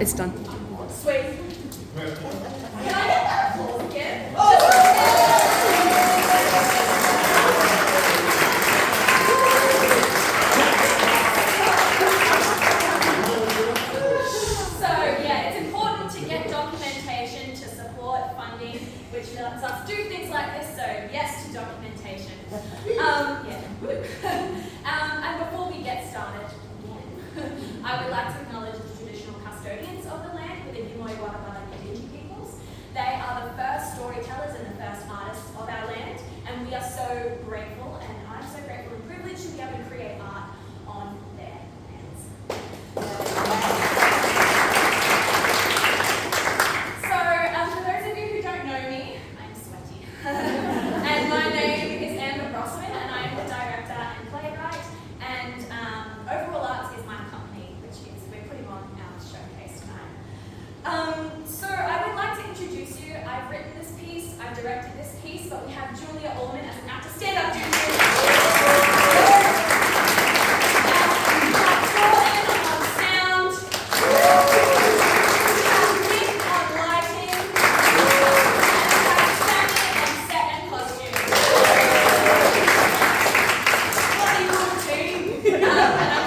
It's done. Sweet. Can I get that applause again? So yeah, it's important to get documentation to support funding, which lets us do things like this. So yes to documentation. And before we get started, I would like to acknowledge the traditional custodians of the land for the Yimoi Warawara Ngidinji peoples. They are the first storytellers and the first artists of our land, and we are so grateful, and I'm so grateful and privileged to be able to create art on their lands. So, for those of you who don't know me, I'm sweaty. And my name is Amber Grossman, and I am the director and playwright, and Overall Arts is my company, which is we're putting on our showcase tonight. So I would like to introduce you. I've written this piece, I've directed this piece, but we have Julia Allman as an actor. Stand up, Julia. On sound. Nick on lighting. And Sammy on set and costume. Bloody good team. And I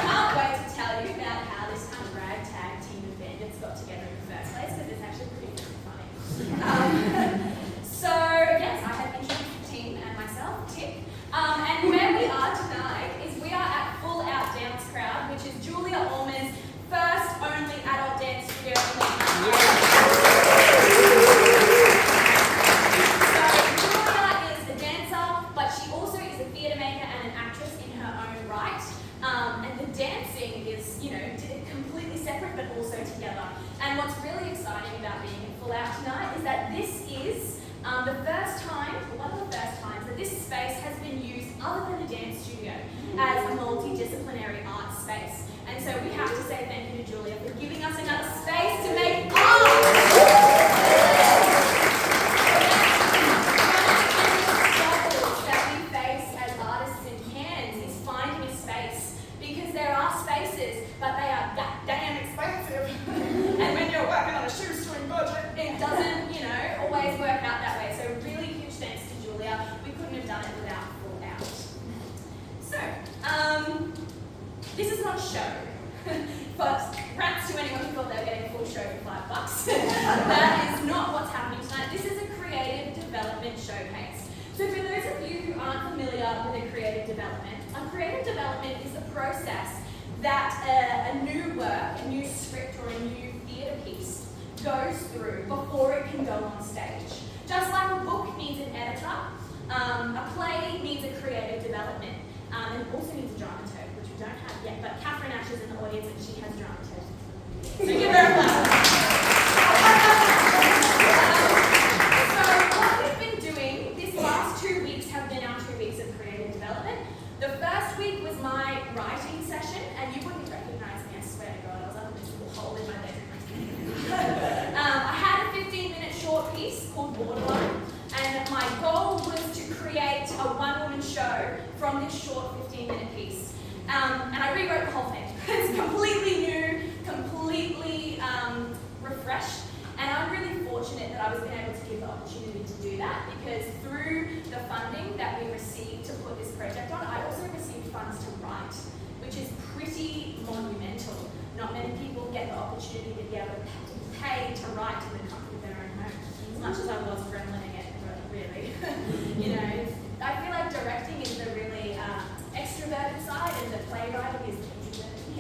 can't wait to tell you about how this kind of ragtag team of bandits got together in the first place, because it's actually pretty funny. So yes, I have introduced the team and myself, Tick. And where we are tonight is we are at Full Out Dance Crowd, which is Julia Allman's first only adult dance studio in the country. So Julia is a dancer, but she also is a theatre maker and an actress in her own right. And the dancing is, completely separate but also together. And what's really exciting about being in Full Out tonight is that this is the first time, or one of the first times, that this space has been used other than a dance studio as a multidisciplinary art space. And so we have to say thank you to Julia for giving us another space to make art! That we face as artists in Cairns is finding a space, because there are spaces, but they are damn expensive. And when you're working on a shoestring budget, it doesn't, always work out that way. So really huge thanks to Julia. We couldn't have done it without Full Out. So, this is not a show, but rats to anyone who thought they were getting a full show for $5. That is not what's happening tonight. This is a creative development showcase. So for those of you who aren't familiar with a creative development is the process that a new work, a new script, or a new theatre piece goes through before it can go on stage. Just like a book needs an editor, a play needs a creative development, and it also needs a dramaturg, which we don't have yet, but Catherine Ash is in the audience and she has dramaturgs. So give her a clap. So what we've been doing, this last 2 weeks have been our 2 weeks of creative development. The first week was my writing session, and you wouldn't recognize me, I swear to God, I was up in this little hole in my bedroom. I had a 15-minute short piece called Borderline, and my goal was to create a one-woman show from this short 15-minute piece. And I rewrote the whole thing. It's completely new, completely refreshed, and I'm really fortunate that I was able to give the opportunity to do that, because through the funding that we received to put this project on, I also received funds to write, which is pretty monumental. Not many people get the opportunity to be able to pay to write in the comfort of their own home. As much as I was gremlining it, but really, I feel like directing is the really extroverted side, and the playwriting is the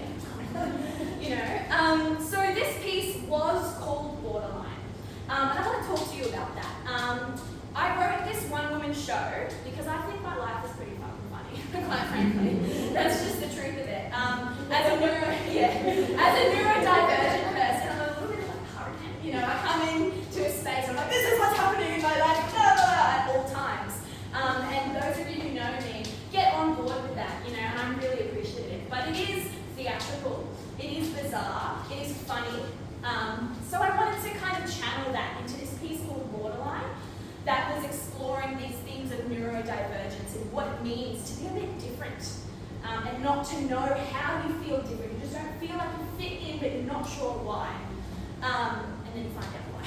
introverted. So this piece was called Borderline, and I want to talk to you about that. I wrote this one-woman show because I think my life is pretty fucking funny, quite frankly. That's just the truth of it. As a neurodivergent person, I'm a little bit like a hurricane. I come into a space, I'm like, this is what's happening in my life, blah, blah, blah, at all times. And those of you who know me, get on board with that, and I'm really appreciative. But it is theatrical, it is bizarre, it is funny. So I wanted to kind of channel that into this piece called Borderline, that was exploring these themes of neurodivergence and what it means to be a bit different, and not to know how you feel different. You just don't feel like you fit in, but you're not sure why. and then you find out why.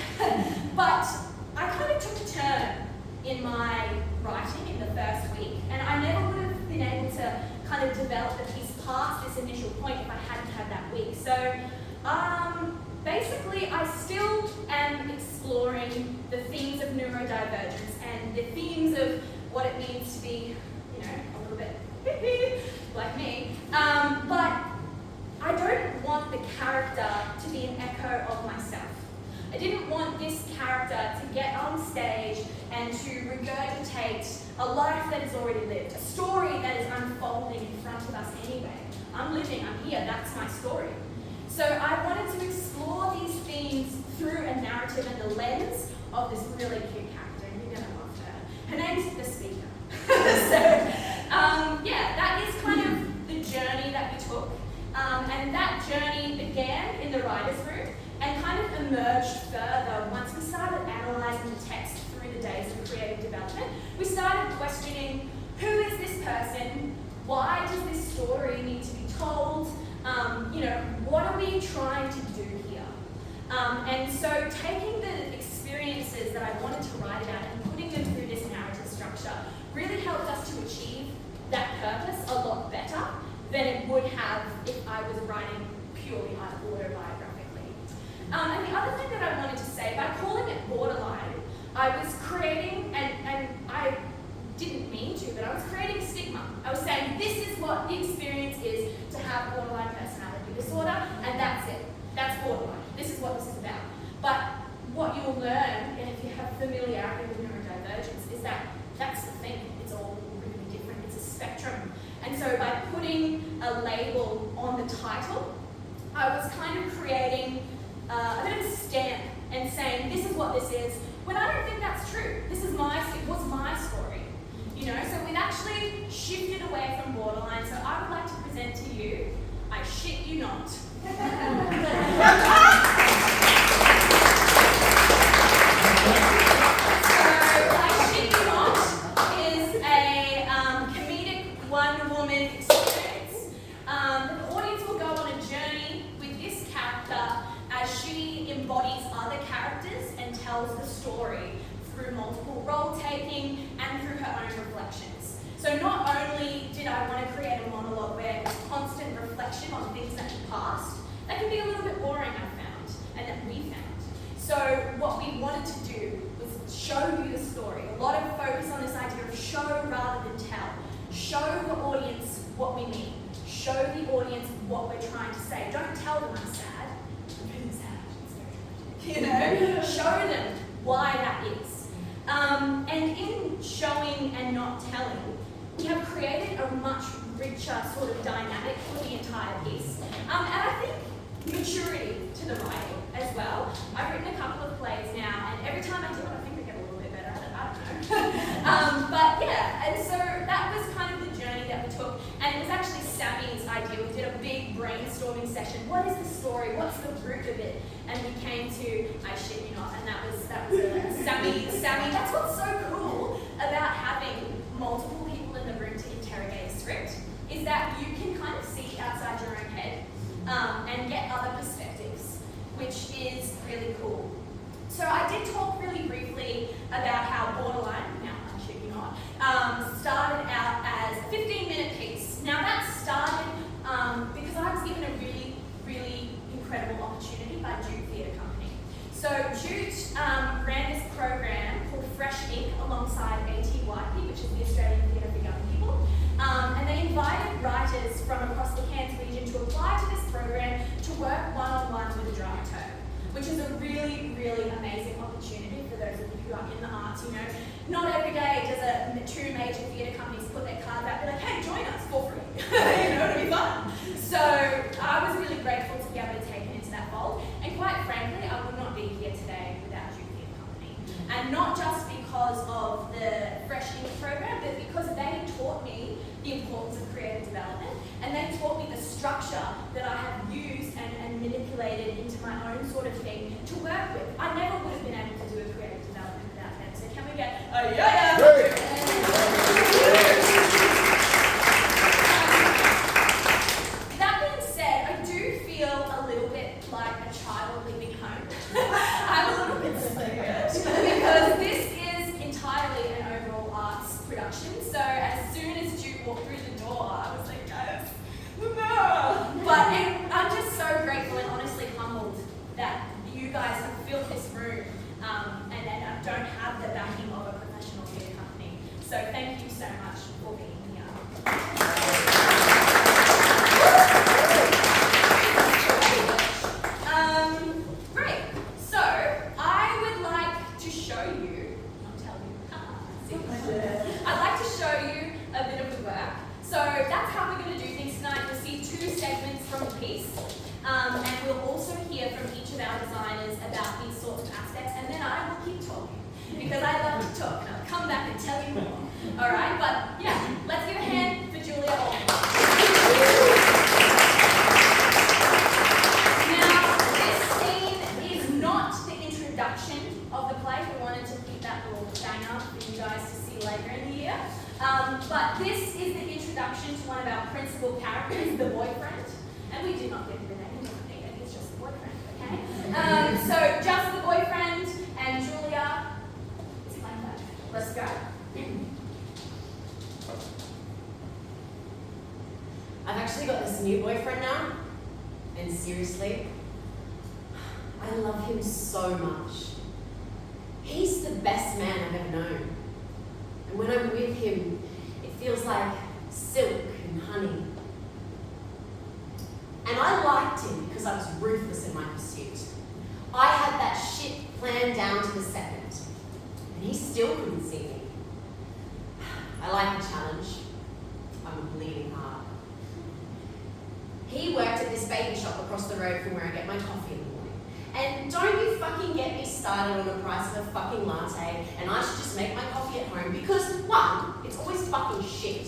But I kind of took a turn in my writing in the first week, and I never would have been able to kind of develop the piece past this initial point if I hadn't had that week. So basically, I still am exploring the themes of neurodivergence and the themes of what it means to be, you know, a little bit like me. But I don't want the character to be an echo of myself. I didn't want this character to get on stage and to regurgitate a life that is already lived, a story that is unfolding in front of us anyway. I'm living, I'm here, that's my story. So I wanted to explore these themes through a narrative and the lens of this really cute character. You're going to love her. Her name's The Speaker. Yeah, that is kind of the journey that we took. And that journey began in the writer's room and kind of emerged further once we started analysing the text through the days of creative development. We started questioning, who is this person? Why does this story need to be told? You know, what are we trying to do here? And so taking the experiences that I wanted to write about and putting them through this narrative structure really helped us to achieve that purpose a lot better than it would have if I was writing purely autobiographically. And the other thing that I wanted to say, by calling it borderline, I was creating, and I didn't mean to, but I was creating stigma. I was saying this is what the experience is to have borderline personality disorder, and that's it. That's borderline. This is what this is about. But what you'll learn, and if you have familiarity with neurodivergence, is that that's the thing. It's all really different. It's a spectrum. And so by putting a label on the title, I was kind of creating a bit of a stamp and saying this is what this is, when I don't think that's true. This is it was my story. You know, so we've actually shifted away from borderline. So I would like to present to you, I shit you not. I Shit You Not is a comedic one-woman experience. The audience will go on a journey with this character as she embodies other characters and tells the story through multiple role-taking and through her own reflections. So not only did I want to create a monologue where it's constant reflection on things that she passed, that can be a little bit boring, I found, and that we found. So what we wanted to do was show you the story. A lot of focus on this idea of show rather than tell. Show the audience what we mean. Show the audience what we're trying to say. Don't tell them I'm sad. I'm really sad. It's very tragic. You know? Show them why that is. And in showing and not telling, we have created a much richer sort of dynamic for the entire piece. And I think maturity to the writing as well. I've written a couple of plays now, and every time I do it, I think I get a little bit better at it. I don't know. But yeah, and so that was kind of the journey that we took. And it was actually Sammy's idea. We did a big brainstorming session. What is the story? What's the root of it? And we came to I Shit You Not, and that was Sammy. That's what's so cool about having multiple people in the room to interrogate a script, is that you can kind of see outside your own head and get other perspectives, which is really cool. So I did talk really briefly about how Borderline, now I Shit You Not, started out as a 15-minute piece. Now that started because I was given a really, really incredible opportunity by Jute Theatre Company. So Jute ran this program called Fresh Ink alongside ATYP, which is the Australian Theatre for Young People. And they invited writers from across the Cairns region to apply to this program to work one-on-one with a dramaturg, which is a really, really amazing opportunity for those of you who are in the arts. You know, not every day does two major theatre companies put their cards out and be like, hey, join us for free. You know, it'll be fun. So I was really grateful to be able to take it into that fold. And quite frankly, I would not be here today without Jute Theatre Company. And not just because of the Fresh Ink program, but because they taught me the importance of creative development, and they taught me the structure that I have used and manipulated into my own sort of thing to work with. I never would have been able to do a creative development without them. So can we get a yeah? That being said, I do feel a little bit like a child leaving home. new boyfriend now, and seriously, I love him so much. He's the best man I've ever known. And when I'm with him, it feels like silk and honey. And I liked him because I was ruthless in my pursuit. I had that shit planned down to the second, and he still couldn't see me. I like a challenge. I'm bleeding hard. He worked at this baby shop across the road from where I get my coffee in the morning. And don't you fucking get me started on the price of a fucking latte, and I should just make my coffee at home because, one, it's always fucking shit.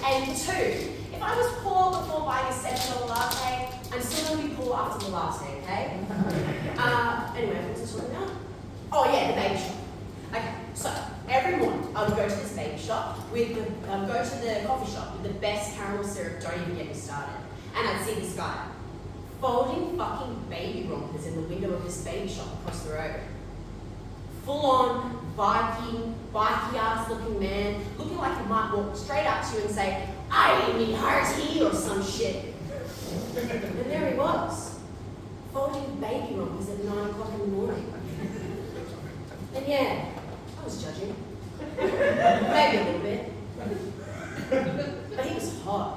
And two, if I was poor before buying a $7 latte, I'm still going to be poor after the latte, okay? Anyway, what was I talking about? Oh yeah, the baby shop. Okay, so every morning I would go to this baby shop go to the coffee shop with the best caramel syrup, don't even get me started. And I'd see this guy folding fucking baby rompers in the window of this baby shop across the road. Full on, bikey ass looking man, looking like he might walk straight up to you and say, "I need hearty," or some shit. And there he was, folding baby rompers at 9 o'clock in the morning. And yeah, I was judging. Maybe a little bit. But he was hot.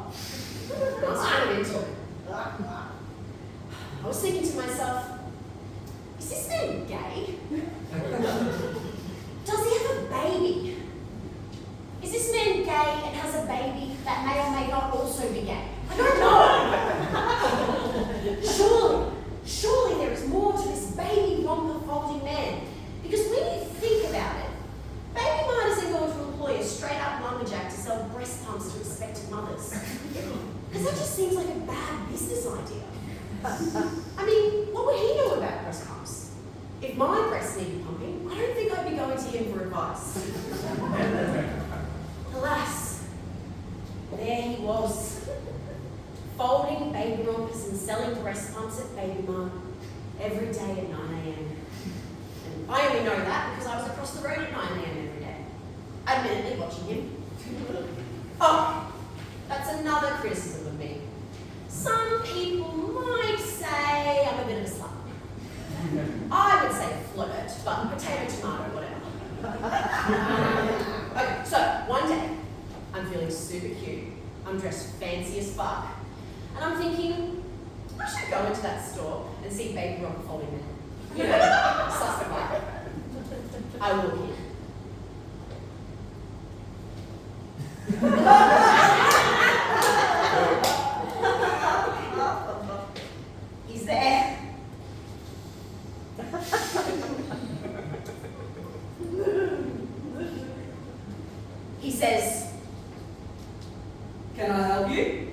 I was kind of into it. I was thinking to myself, is this man gay? Does he have a baby? Is this man gay and has a baby that may or may not also be gay? I don't know. Surely there is more to this baby romper folding man. Because when you think about it, Baby Mart isn't going to employ a straight up lumberjack to sell breast pumps to expectant mothers. Because that just seems like a bad business idea. I mean, what would he know about breast pumps? If my breasts needed pumping, I don't think I'd be going to him for advice. Alas, there he was, folding baby rompers and selling breast pumps at Baby Mart every day at 9 a.m. And I only know that because I was across the road at 9 a.m. every day, admittedly watching him. Oh, that's another criticism of me. Some people might say I'm a bit of a slut. I would say flirt, but potato, tomato, whatever. Okay, so one day, I'm feeling super cute. I'm dressed fancy as fuck. And I'm thinking, I should go into that store and see baby romper folding man. You know, suss the vibe. I walk in. He's there. He says, "Can I help you?"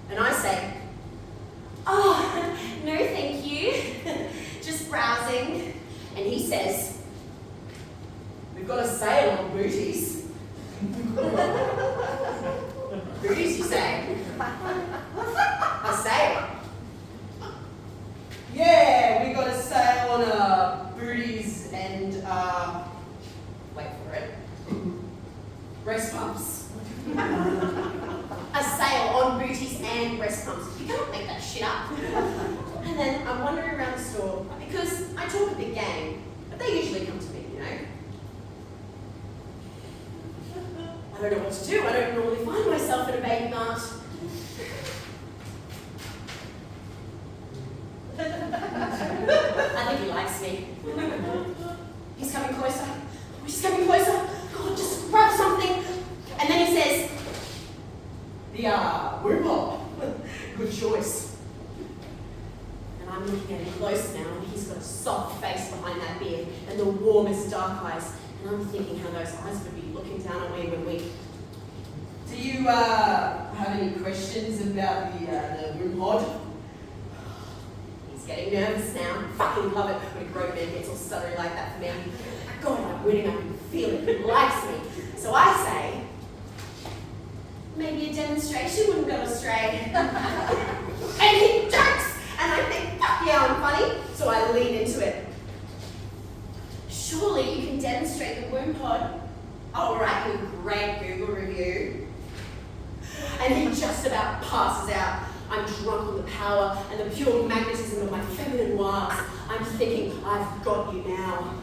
And I say, "Oh, no thank you. Just browsing." And he says, "We've got a sale on booties." Booties, you say? A sale? Yeah, we got a sale on booties and wait for it. Breast pumps. A sale on booties and breast pumps. You can't make that shit up. And then I'm wandering around the store because I talk a big game, but they usually come to me, you know. I don't know what to do. I don't normally find myself in a Baby Mart. I think he likes me. He's coming closer. He's coming closer. God, just grab something. And then he says, "The womb pop. Good choice." And I'm looking at him close now, and he's got a soft face behind that beard and the warmest dark eyes. And I'm thinking how those eyes would be looking down on me when we... "Do you have any questions about the womb pod?" He's getting nervous now. I fucking love it when a grown man gets all stuttery like that for me. God, I'm winning. I can feel it. He likes me. So I say, "Maybe a demonstration wouldn't go astray." And he jokes, and I think, fuck yeah, I'm funny. So I lean into it. "Surely you can demonstrate the womb pod. I'll write you a great Google review." And he just about passes magnetism of my feminine wiles, I'm thinking, I've got you now.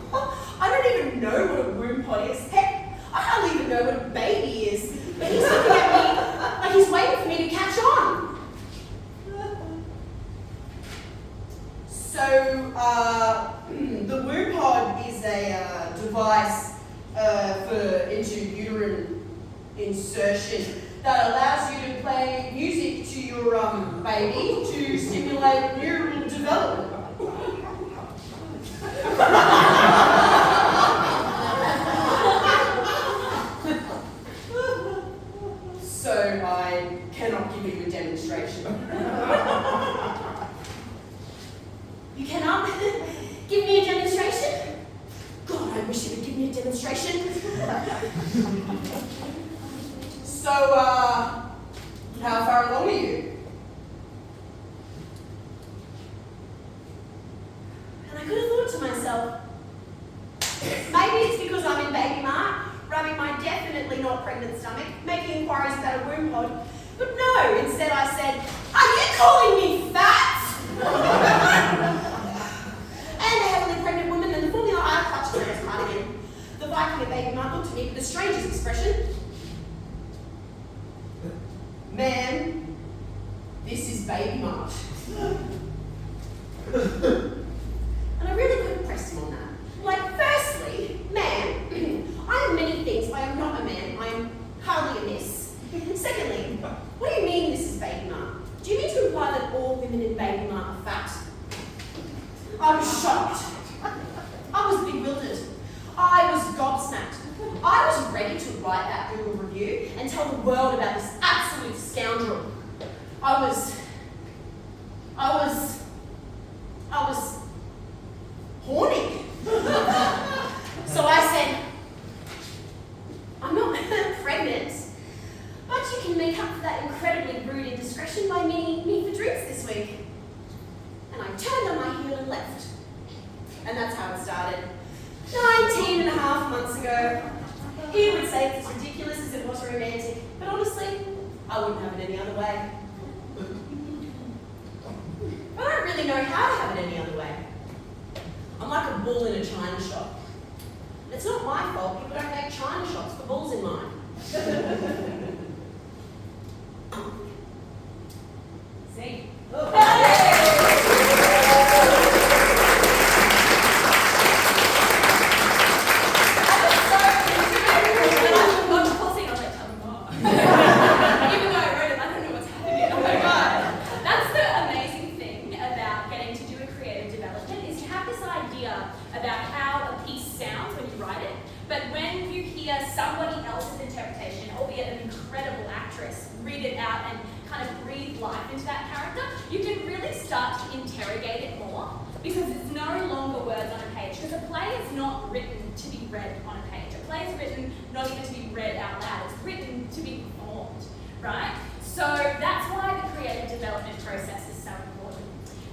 I don't even know what a womb pod is. Heck, I hardly even know what a baby is. But he's looking at me like he's waiting for me to catch on. So, the womb pod is a device for intrauterine insertion that allows you to play music to your baby to stimulate neural development. So I cannot give you a demonstration. You cannot give me a demonstration? God, I wish you would give me a demonstration. So, how far along are you? And I could have thought to myself, maybe it's because I'm in Baby Mart, rubbing my definitely not pregnant stomach, making inquiries about a womb pod. But no, instead I said, are you calling me fat? And a heavily pregnant woman and the formula I clutched to his cardigan. The Viking at Baby Mart looked at me with the strangest expression. Ma'am, this is Baby Mart. And I really could have pressed him on that. Like, firstly, ma'am, I am many things, but I am not a man. I am hardly a miss. Secondly, what do you mean this is Baby Mart? Do you mean to imply that all women in Baby Mart are fat? I was shocked. I was bewildered. I was gobsmacked. I was ready to write that Google review and tell the world about this absolute scoundrel. I was horny. So I said, I'm not pregnant, but you can make up for that incredibly rude indiscretion by meeting me for drinks this week. And I turned on my heel and left. And that's how it started. 19 and a half months ago. He would say it's as ridiculous as it was romantic, but honestly, I wouldn't have it any other way. I don't really know how to have it any other way. I'm like a bull in a china shop. It's not my fault people don't make china shops for bulls in mine. See? Somebody else's interpretation, albeit an incredible actress, read it out and kind of breathe life into that character, you can really start to interrogate it more because it's no longer words on a page. Because a play is not written to be read on a page. A play is written not even to be read out loud. It's written to be performed, right? So that's why the creative development process is so important.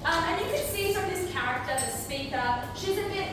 And you can see from this character, the speaker, she's a bit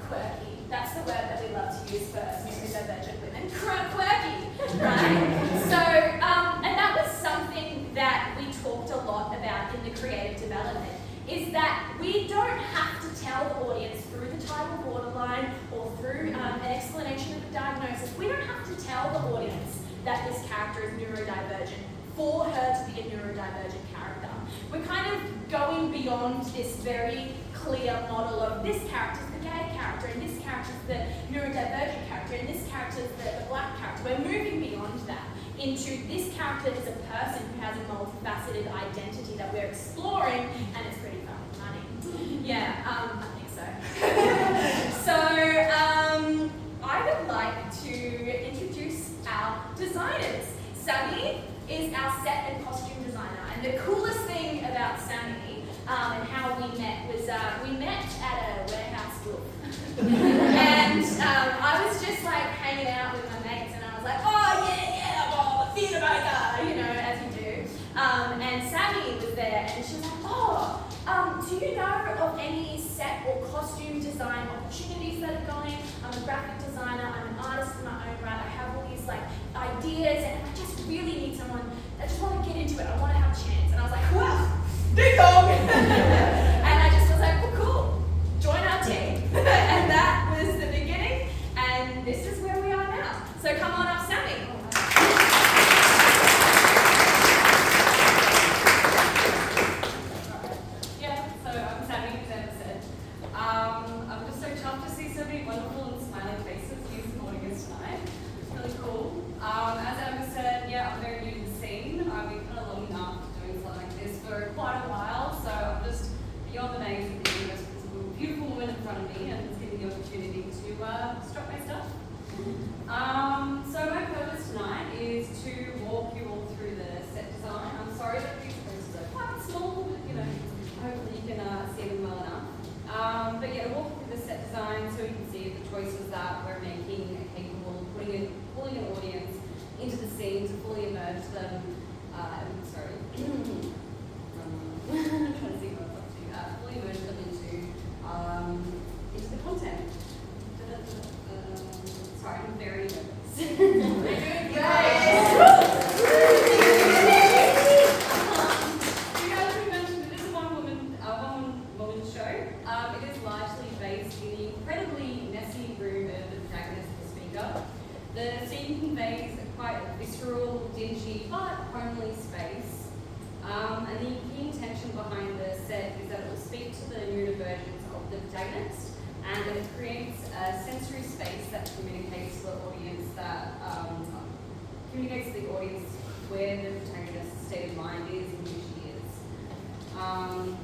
quirky. That's the word that we love to use for neurodivergent women. Quirky, right? So, and that was something that we talked a lot about in the creative development, is that we don't have to tell the audience through the title borderline or through an explanation of the diagnosis, we don't have to tell the audience that this character is neurodivergent for her to be a neurodivergent character. We're kind of going beyond this very clear model of this character's the gay character, and this character's the neurodivergent character, and this character's the black character. We're moving beyond that into this character is a person who has a multifaceted identity that we're exploring, and it's pretty fucking funny. Yeah, I think so. So, I would like to introduce our designers. Sammy is our set and costume designer, and the coolest thing about Sammy and how we met was we met at a warehouse store. And I was just like hanging out with my mates, and I was like, oh yeah, well, the theatre maker, you know, as you do. And Sammy was there, and she was like, oh, do you know of any set or costume design opportunities that are going? I'm a graphic designer, I'm an artist in my own right, I have all these like ideas, and I just really need someone, I just want to get into it, I want to have a chance. And I was like, well, ding dong. And I just was like, well, cool, join our team. And that was the beginning, and this is where we are now. So come on up, Sammy. Yeah, so I'm Sammy, as Emma said. I'm just so chuffed to see so many wonderful and smiling faces here supporting us tonight. It's really cool. As Emma said, yeah, I'm very new to the scene. We've kind of long enough doing something like this for quite a while, so I'm just beyond amazed at the most beautiful woman in front of me and it's given the opportunity to strut my stuff. So my purpose tonight is to walk you all through the set design. I'm sorry that these posters are quite small, but you know, hopefully you can see them well enough. But yeah, walk through the set design so you can see the choices that we're making are capable of pulling an audience into the scene to fully immerse them. Sorry. I'm trying to see what I was up to. Fully immerse them into the content. Sorry, I'm very nervous. It is a one-woman show. It is largely based in the incredibly messy room of the protagonist, the speaker. The scene conveys a quite visceral, dingy, but homely space. And the key intention behind the set is that it will speak to the neurodivergence of the protagonist, and that it creates a sensory space that communicates to the audience where the protagonist's state of mind is and who she is.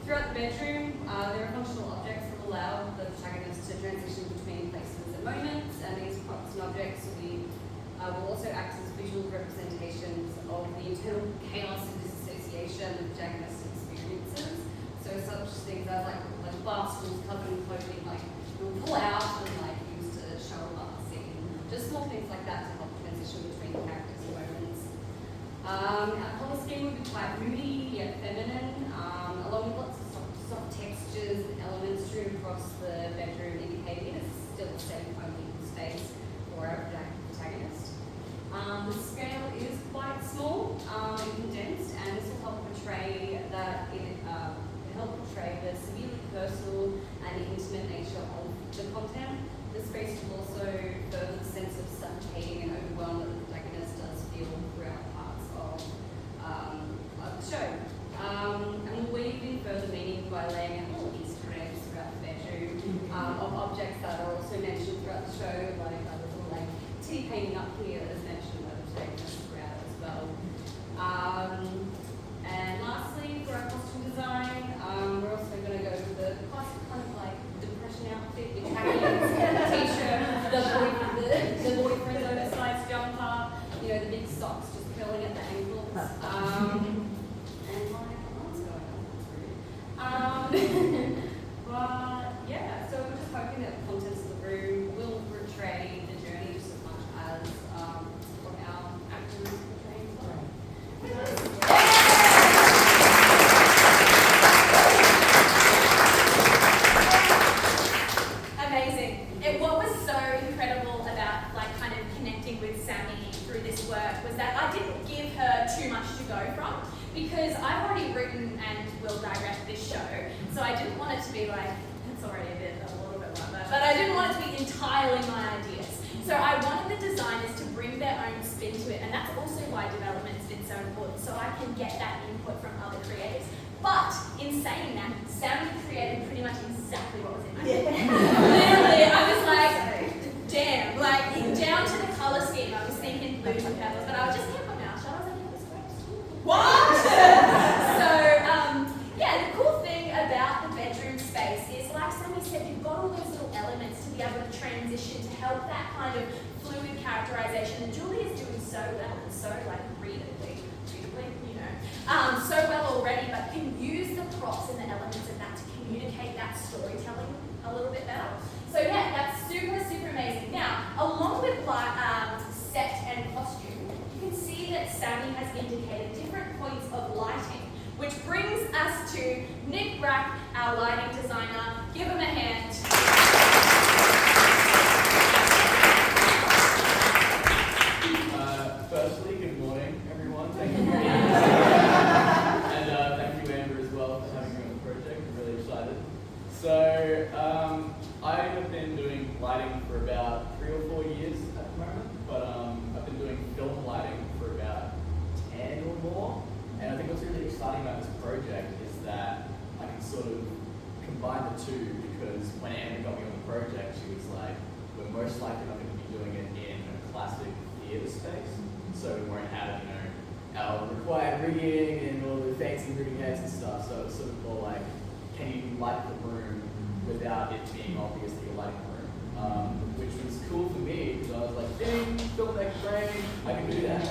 Throughout the bedroom, there are functional objects that allow the protagonist to transition between places and moments, and these props and objects will also act as visual representations of the internal chaos and disassociation the protagonist experiences. So such things as like bathrooms covered in clothing, like will pull out and like used to show up the scene. Just small things like that to help transition between characters and moments. Our colour scheme would be quite moody yet feminine, along with lots of soft textures and elements strewn across the bedroom, indicating it is still a safe, homely space for our protagonist. The scale is quite small and condensed, and this will help portray the severely personal and intimate nature of the content. The space will also further the sense of suffocating and overwhelm that the protagonist does feel throughout parts of the show. And we'll weave in further meaning by laying out little Easter eggs throughout the bedroom of objects that are also mentioned throughout the show, like a little like titty painting up here that is mentioned by the protagonist throughout as well. And lastly, for our costume design, we're also going to go with the classic kind of like depression outfit, your khakis, t-shirt, the boyfriend's oversized jumper, you know, the big socks just curling at the ankles. And my arms going on through. But yeah, so we're just hoping that the contents of the room will portray the journey just as much as what our actors portray as well. Amazing. What was so incredible about like kind of connecting with Sammy through this work was that I didn't give her too much to go from, because I've already written and will direct this show, so I didn't want it to be like, it's already a little bit like that, but I didn't want it to be entirely my ideas. So I wanted the designers to bring their own spin to it, and that's also why development's been so important, so I can get that input from other creators. But in saying that, Sammy created pretty much exactly what was in my head. Literally, I was like, damn, like down to the colour scheme. I was thinking blues and purples, but I would just keep my mouth shut. I was like, yeah, that's great. What? So, yeah, the cool thing about the bedroom space is, like Sammy said, you've got all those little elements to be able to transition to help that kind of fluid characterization. And Julie is doing so well and so like readably, you know, so well already, but can use the props and the elements of that to communicate that storytelling a little bit better. So yeah, that's super, super amazing. Now, along with set and costume, you can see that Sammy has indicated different points of lighting, which brings us to Nick Brack, our lighting designer. Give him a hand. Firstly, good morning, everyone. Thank you for being here. And thank you, Amber, as well, So I have been doing lighting for about 3 or 4 years at the moment, but I've been doing film lighting for about 10 or more. And I think what's really exciting about this project is that I can sort of combine the two, because when Amber got me on the project, she was like, we're most likely not going to be doing it in a classic theatre space, so we won't have, our required rigging and all the fancy rigging heads and stuff. So it's sort of more like, can you light the room without it being obvious that you're lighting the room? Which was cool for me, because I was like, ding, film that brain, I can do that.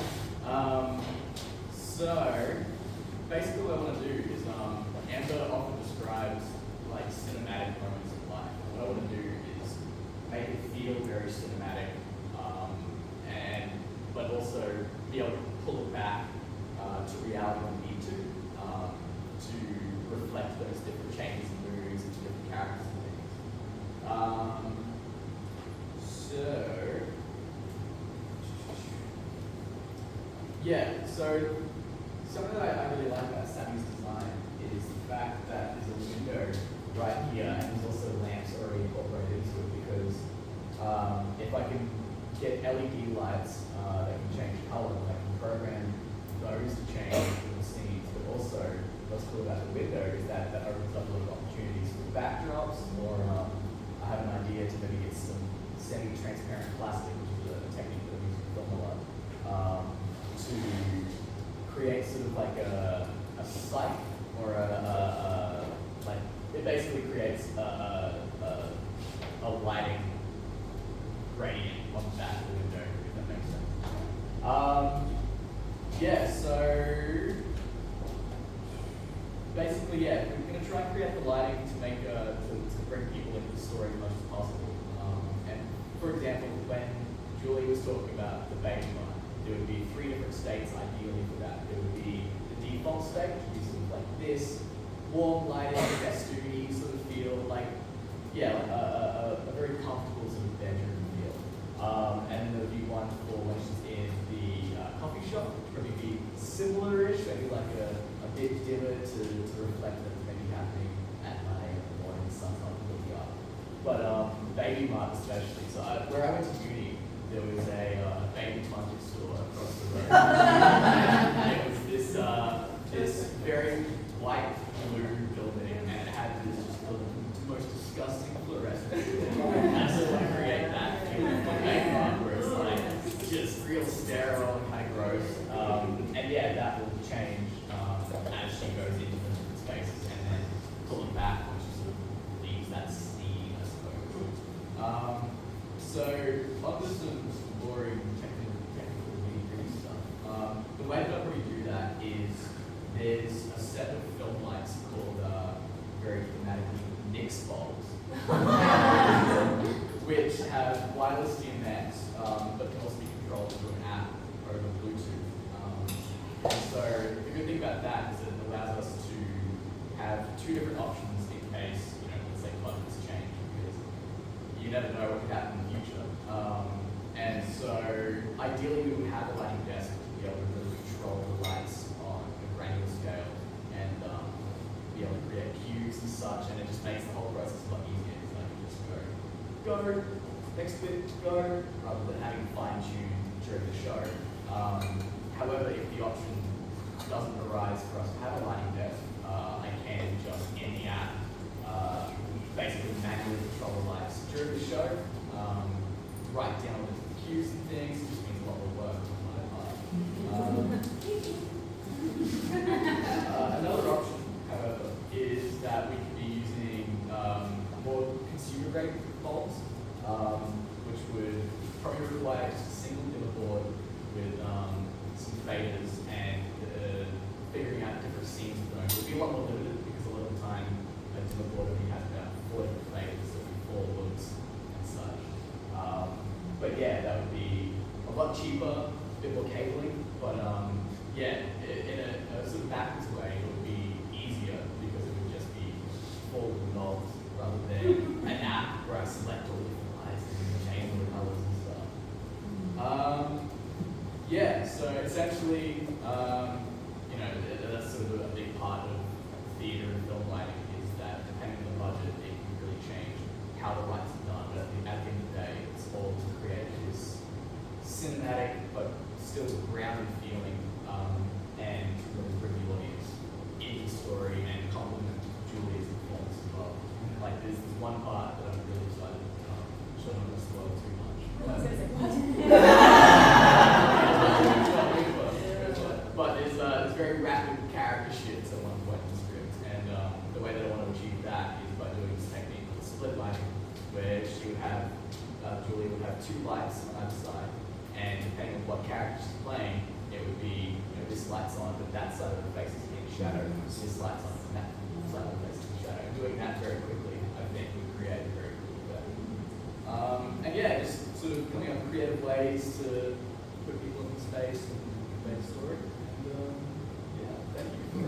So basically what I want to do is, Amber often describes like cinematic moments of life. What I want to do is make it feel very cinematic, but also be able to pull it back to reality when we need to reflect those different changes in moods and different characters and things. So something that I really like about Sammy's design is the fact that there's a window right here, and there's also lamps already incorporated into it, because if I can get LED lights that can change color, I can program those to change the scenes. But also, what's cool about the window is that that opens up a lot of opportunities for backdrops, or I have an idea to maybe get some semi-transparent plastic, which is a technique that we use in film a lot, to create sort of like a sight, or like, it basically creates a lighting gradient on the back of the window, if that makes sense. So basically, we're going to try and create the lighting to make to bring people into the story as much as possible. And for example, when Julie was talking about the baby one, there would be 3 different states ideally for that. There would be the default state, which would be sort of like this, warm lighting, festoony sort of feel, like a very comfortable sort of bedroom feel. And then there would be one for when she's in the coffee shop, which would probably be similar-ish, maybe like a bit dimmer to reflect that it's maybe happening at night or in the morning, the sun's not completely up. But Baby Mart especially. So where I went to uni, there was a baby magic store across the road. And it was this very white blue building, and it had this just the most disgusting fluorescent. And I sort of want to create that feeling for Baby Mart, where it's like just real sterile and kind of gross. And that will change as she goes into the different spaces, and then pull it back when she sort of leaves that scene, I suppose. So on to some boring technical nitty-gritty stuff. The way that I probably do that is there's a set of film lights called very thematically Nix bulbs, which have wireless DMX, but can also be controlled through an app over Bluetooth. And so the good thing about that is that it allows us to have 2 different options in case, let's say budgets change, because you never know what could happen in the future. And so ideally we would have a lighting desk to be able to really control the lights on a granular scale, and be able to create cues and such, and it just makes the whole process a lot easier, because I can just go, next bit, go, rather than having fine-tuned during the show. However, if the option doesn't arise for us to have a lighting desk, I can just, in the app, basically manually control the lights during the show, write down the cues and things. It just means a lot more work on my part. Another option, however, is that we could be using more consumer-grade bulbs, which would probably require just a single dimmer board with some faders, and figuring out different scenes with them. It would be a lot more limited, because a lot of the time a dimmer board only has about 4 different faders, so it'd be 4 looks and such. But that would be a lot cheaper, a bit more cabling, but in a sort of backwards way, it would be easier, because it would just be forward knobs rather than an app where I select all the different lights and change all the colors and stuff. So essentially, that's sort of a big part of theatre and film lighting, is that depending on the budget, it one part that I'm really excited. Sure, not going to spoil too much. I was gonna say, what? But there's very rapid character shifts at one point in the script, and the way that I want to achieve that is by doing this technique called split lighting, where she would have Julie would have two lights on either side, and depending on what character she's playing, it would be this light's on, but that side of the face is being shadowed. This light's on, and that side of the face is shadowed. And doing that very quickly, I think, would create a very cool effect. And yeah, just sort of coming up with creative ways to put people in space and make a story. And yeah, thank you.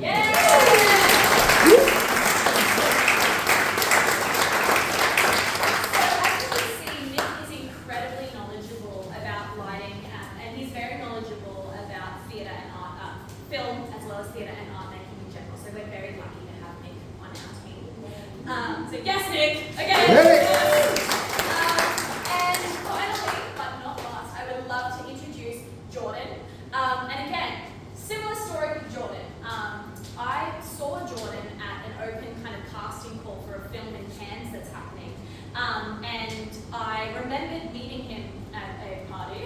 Film as well as theatre and art making in general. So we're very lucky to have Nick on our team. So yes, Nick, again. And finally, but not last, I would love to introduce Jordan. And again, similar story with Jordan. I saw Jordan at an open kind of casting call for a film in Cairns that's happening. And I remembered meeting him at a party.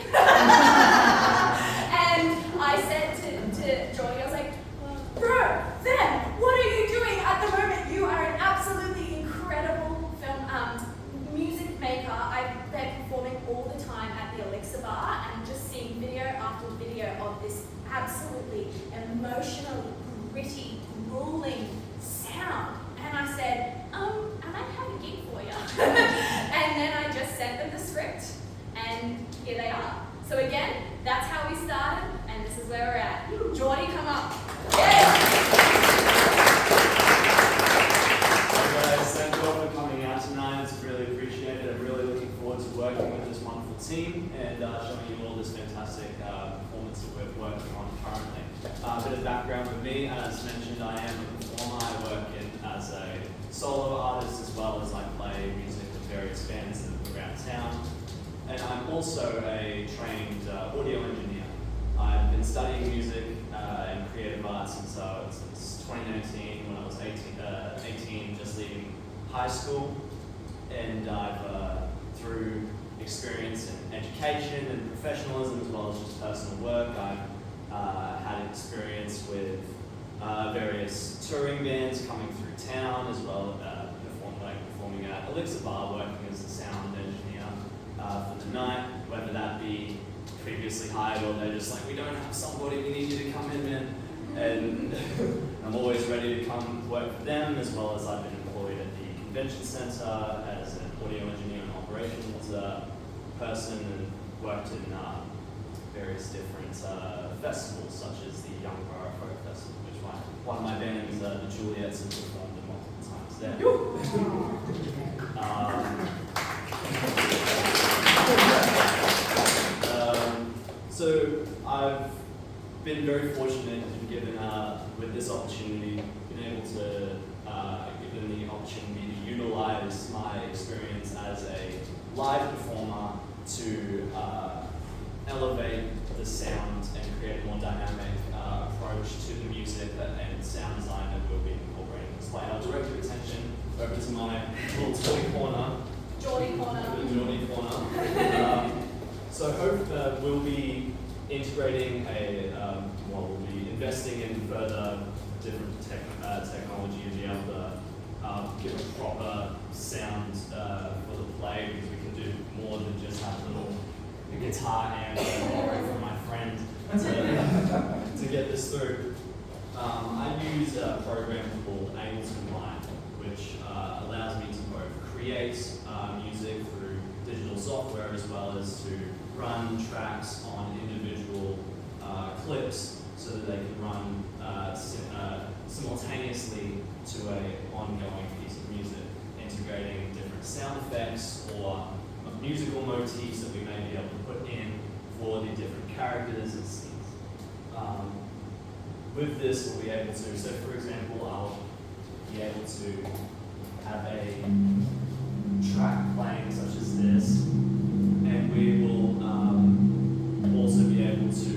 And I said to Jordan, I was like, bro, Zen, what are you doing at the moment? You are an absolutely incredible film music maker. I've been performing all the time at the Elixir Bar and just seeing video after video of this absolutely emotional, gritty, grueling sound. And I said, I might have a gig for you. And then I just sent them the script, and here they are. So again, that's how we started, and this is where we're at. Jordy, come up. Yeah. Hey guys, thank you all for coming out tonight. It's really appreciated. I'm really looking forward to working with this wonderful team and showing you all this fantastic performance that we're working on currently. A bit of background with me, as mentioned, I am a performer. I work as a solo artist as well as I play music with various bands around town. And I'm also a trained audio engineer. I've been studying music and creative arts since 2019 when I was 18, just leaving high school. And I've, through experience in education and professionalism as well as just personal work, I've had experience with various touring bands coming through town as well as performing at Elixir Bar, working as a sound engineer for the night, whether that be previously hired or they're just like, we don't have somebody, we need you to come in, and I'm always ready to come work for them, as well as I've been employed at the convention center as an audio engineer and operations person, and worked in various different festivals such as the Young Borough Folk Festival, which one of my bands, the Juliets, have performed at multiple times there. So I've been very fortunate to be given with this opportunity, been able to given the opportunity to utilize my experience as a live performer to elevate the sound and create a more dynamic approach to the music and sound design that we'll be incorporating in this play. I'll direct your attention over to my little toy corner. Geordie corner. The Geordie corner. So I hope we'll be integrating we'll be investing in further different technology to be able to give a proper sound for the play, because we can do more than just have a little guitar amp from my friend to get this through. I use a program called Ableton Live, which allows me to both create music through digital software as well as to run tracks on individual clips so that they can run simultaneously to an ongoing piece of music, integrating different sound effects or musical motifs that we may be able to put in for the different characters and scenes. With this, we'll be able to, so for example, I'll be able to have a track playing such as this, and we will also be able to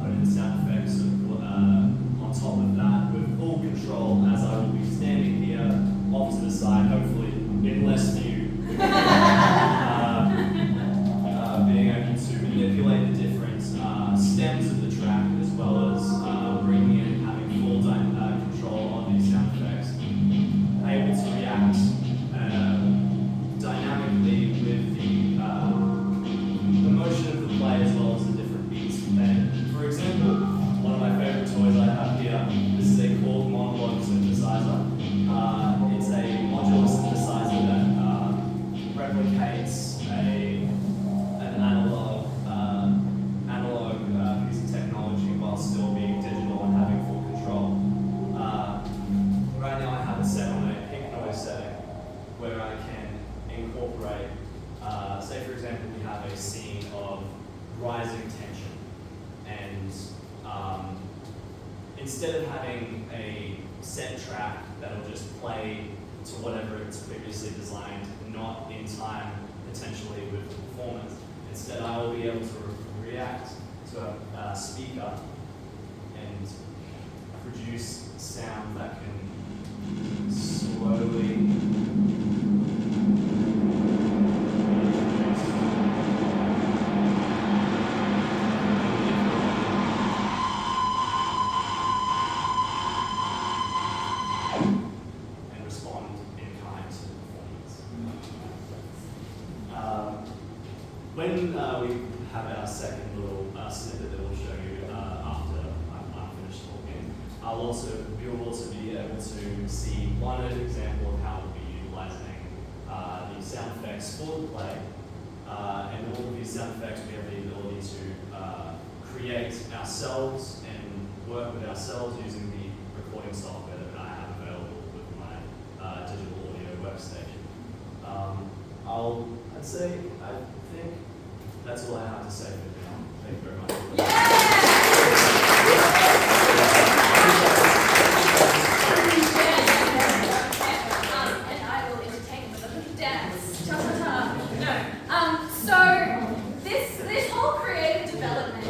put in sound effects on top of that with full control, as I will be standing here off to the side, hopefully in less view, being able to manipulate the different stems of the track as well as bringing in, having full control of these sound effects, able to react dynamically with the motion of the play as well as the different beats. And for example, one of my favorite toys I have here, this is a Korg Monologue synthesizer. It's a modular synthesizer that replicates an analog piece of technology while still being digital and having full control. Right now I have it set on a pink noise setting where I can incorporate, say for example we have a scene of rising tension, and instead of having a set track that'll just play to whatever it's previously designed, not in time potentially with the performance, instead I will be able to react to a speaker and produce sound that can slowly and respond in kind to the performance. When we have our second little snippet that we'll show you after I'm finished talking, we will also be able to see one example of how we'll be utilizing the sound effects for the play. And all of these sound effects, we have the ability to create ourselves and work with ourselves using the recording software that I have available with my digital audio workstation. I think that's all I have to say for now. Thank you very much. And I will entertain with a little dance. Ta-ta-ta. No. So this whole creative development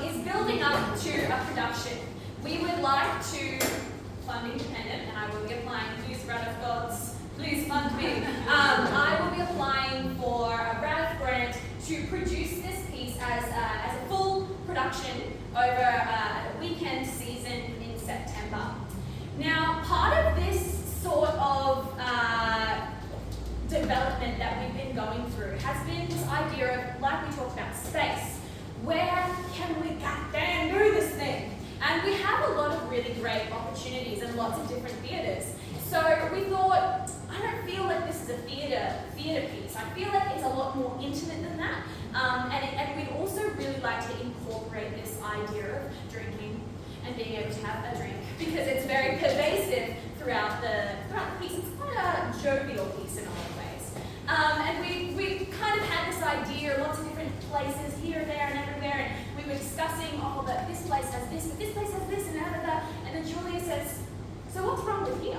is building up to a production. We would like to fund independent, and I will be applying. Please, Braddock Gods, please fund me. I will be applying for a Braddock grant to produce this piece as a full production over a weekend season in September. Now, part of this sort of development that we've been going through has been this idea of, like we talked about, space. Where can we goddamn do this thing? And we have a lot of really great opportunities and lots of different theatres. So we thought, I don't feel like this is a theatre piece. I feel like it's a lot more intimate than that. And we'd also really like to incorporate this idea of drinking and being able to have a drink, because it's very pervasive throughout the piece. It's quite a jovial piece in a lot of ways. And we kind of had this idea, lots of different places here, there, and everywhere, and we were discussing, oh, but this place has this, but this place has this, and that, and then Julia says, so what's wrong with here?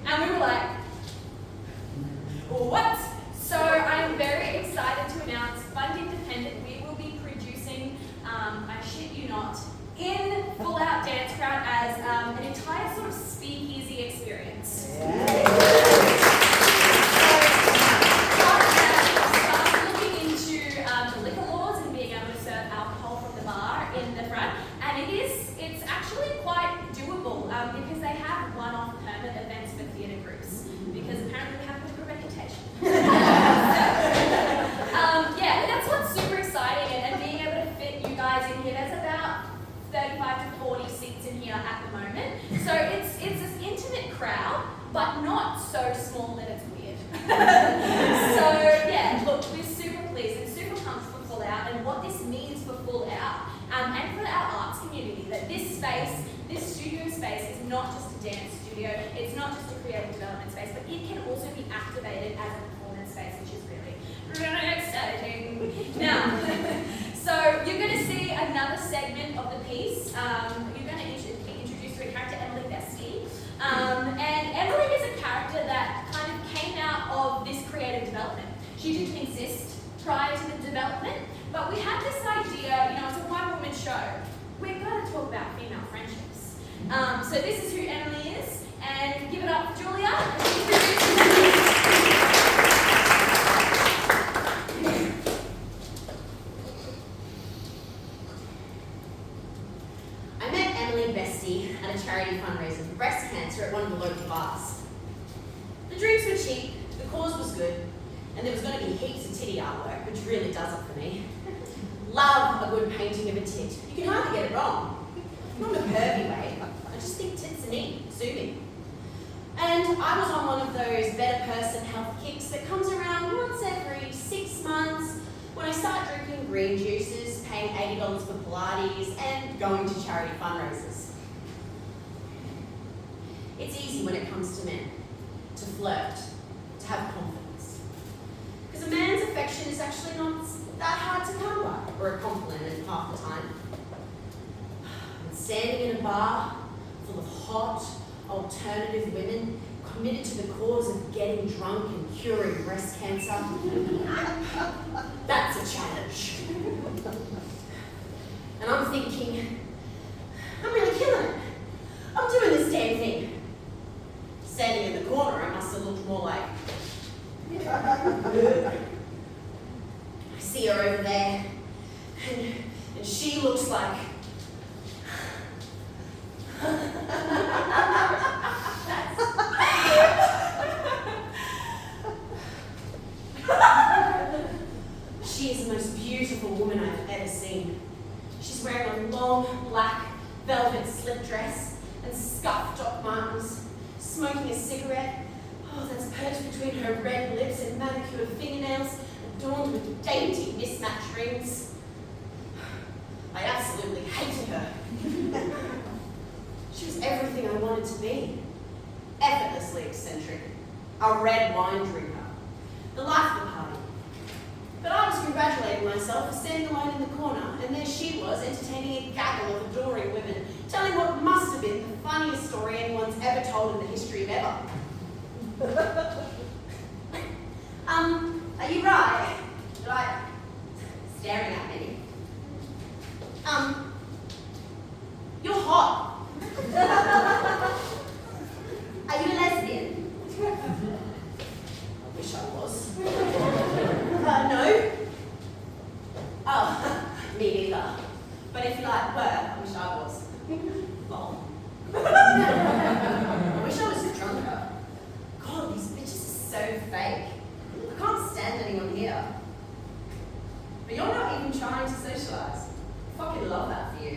And we were like, what? So I'm very excited to announce, Fund Independent, we will be producing, I shit you not, in Full Out Dance Crowd as an entire sort of speakeasy experience. Looking into the liquor laws and being able to serve alcohol from the bar in the front, and it's actually quite doable because they have one-off permit events for theatre groups, because apparently we have a bit of a reputation. Yeah, that's what's super exciting, and being able to fit you guys in here. There's about 35 to 40 seats in here at the moment. So it's this intimate crowd, but not so small that it's weird. So yeah, look, we're super pleased and super pumped for Full Out and what this means for Full Out and for our arts community, that this space, this studio space, is not just a dance studio, it's not just a creative development space, but it can also be activated as a performance space, which is really, really exciting. Now, so you're going to see another segment of the piece. You're going to be introduced to a character, Emily Besky. And Emily is a character that kind of came out of this creative development. She didn't exist prior to the development, but we had this idea, it's a one-woman show. We're going to talk about female friendships. So this is who Emily is, and give it up for Julia. cheap, the cause was good, and there was going to be heaps of titty artwork, which really does it for me. Love a good painting of a tit. You can hardly get it wrong. Not in a pervy way. I just think tits are neat, soothing. And I was on one of those better person health kicks that comes around once every 6 months when I start drinking green juices, paying $80 for Pilates, and going to charity fundraisers. It's easy when it comes to men to flirt, to have confidence. Because a man's affection is actually not that hard to come by, or a compliment half the time. And standing in a bar full of hot, alternative women committed to the cause of getting drunk and curing breast cancer, that's a challenge. And I'm thinking, I'm really killing it. I'm doing this damn thing. Standing in the corner, I must have looked more like... I see her over there, and she looks like... She is the most beautiful woman I've ever seen. She's wearing a long black velvet slip dress and scuffed Doc Martens, smoking a cigarette, that's perched between her red lips and manicured fingernails, adorned with dainty mismatched rings. I absolutely hated her. She was everything I wanted to be. Effortlessly eccentric, a red wine drinker, the life of the party. But I was congratulating myself for standing alone in the corner, and there she was, entertaining a gaggle of adoring women, telling what must have been the funniest story anyone's ever told in the history of ever. Are you right? Like, staring at me. You're hot. Are you a lesbian? I wish I was. No. Oh, me neither. But if you like were, I wish I was. Lol. I wish I was drunker. God, these bitches are so fake. I can't stand anyone here. But you're not even trying to socialise. I fucking love that for you.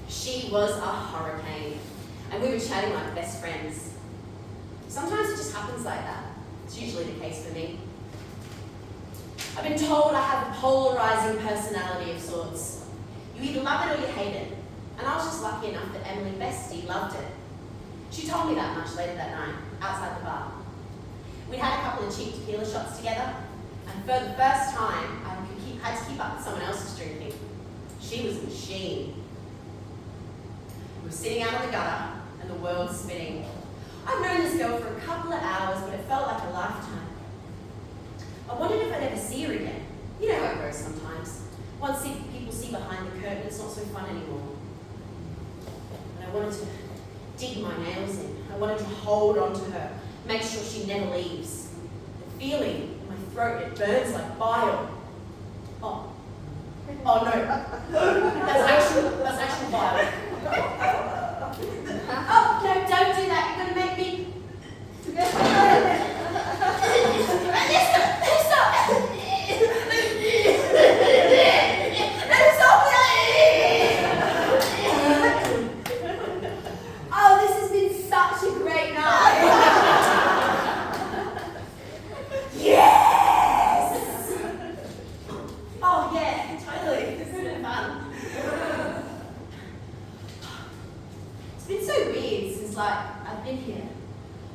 She was a hurricane, and we were chatting like best friends. Sometimes it just happens like that. It's usually the case for me. I've been told I have a polarising personality of sorts. You either love it or you hate it. And I was just lucky enough that Emily Bestie loved it. She told me that much later that night, outside the bar. We'd had a couple of cheap tequila shots together, and for the first time, I had to keep up with someone else's drinking. She was a machine. We were sitting out on the gutter, and the world's spinning. I've known this girl for a couple of hours, but it felt like a lifetime. I wondered if I'd ever see her again. You know how it goes sometimes. Once people see behind the curtain, it's not so fun anymore. And I wanted to dig my nails in. I wanted to hold on to her, make sure she never leaves. The feeling in my throat, it burns like bile. Oh no. That's actual bile. Oh, no, don't do that. You're going to make me... Oh, this has been such a great night. Yes! Oh, yeah, totally. This has been fun. It's been so weird since, I've been here.